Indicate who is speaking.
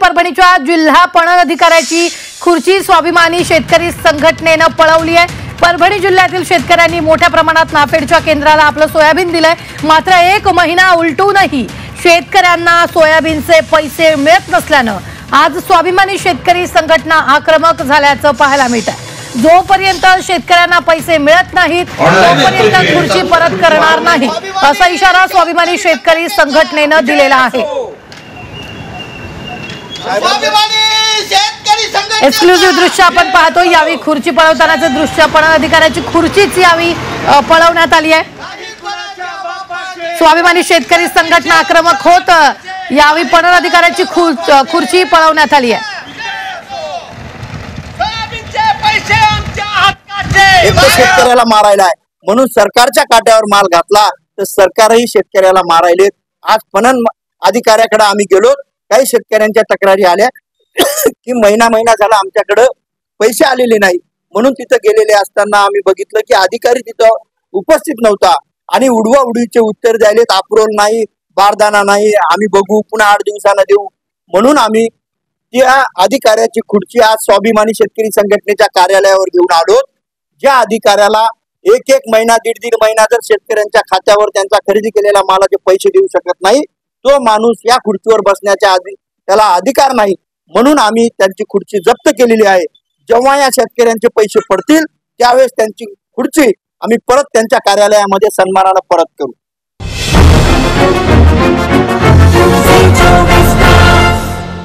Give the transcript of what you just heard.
Speaker 1: परभणीच्या जिल्हा पणन अधिकाऱ्याची खुर्ची स्वाभिमानी शेतकरी संघटनेने पळवली आहे। परभणी जिल्ह्यातील शेतकऱ्यांनी मोठ्या प्रमाणात नाफेडच्या केंद्राला आपलं सोयाबीन दिलंय, मात्र 1 महिना उलटूनही शेतकऱ्यांना सोयाबीनचे पैसे मिळत नसल्यानं आज स्वाभिमानी शेतकरी संघटना आक्रमक झाल्याचं पाहायला मिळतंय। जोपर्यंत शेतकऱ्यांना पैसे मिळत नाहीत तोपर्यंत खुर्ची परत करणार नाही असा इशारा स्वाभिमानी शेतकरी संघटनेने दिलेला आहे। एक्सक्लुझिव्ह दृश्य आपण पाहतो। यावेळी खुर्ची पळवतानाचे दृश्य, पणन अधिकाऱ्याची खुर्चीच यावेळी पळवण्यात आली आहे। स्वाभिमानी शेतकरी संघटना आक्रमक होत यावेळी पणन अधिकाऱ्याची खुर्ची पळवण्यात आली आहे।
Speaker 2: शेतकऱ्याला मारायला आहे म्हणून सरकारच्या काट्यावर माल घातला तर सरकारही शेतकऱ्याला मारायले। आज पणन अधिकाऱ्याकडे आम्ही गेलो, काही शेतकऱ्यांच्या तक्रारी आल्या की महिना झाला आमच्याकडे पैसे आलेले नाही, म्हणून तिथे गेलेले असताना आम्ही बघितलं की अधिकारी तिथं उपस्थित नव्हता आणि उडवाउडवीचे उत्तर द्यायलेत, अप्रोल नाही, बारदाना नाही, आम्ही बघू पुन्हा 8 दिवसांना देऊ, म्हणून आम्ही त्या अधिकाऱ्याची खुर्ची आज स्वाभिमानी शेतकरी संघटनेच्या कार्यालयावर घेऊन आलो। ज्या अधिकाऱ्याला 1 महिना 1.5 महिना जर शेतकऱ्यांच्या खात्यावर त्यांचा खरेदी केलेल्या मालाचे पैसे देऊ शकत नाही, तो माणूस या खुर्चीवर बसण्याच्या आधी त्याला अधिकार नाही, म्हणून आम्ही त्यांची खुर्ची जप्त केलेली आहे। जेव्हा या शेतकऱ्यांचे पैसे पडतील त्यावेळेस त्यांची खुर्ची आम्ही परत त्यांच्या कार्यालयामध्ये सन्मानाने परत करू।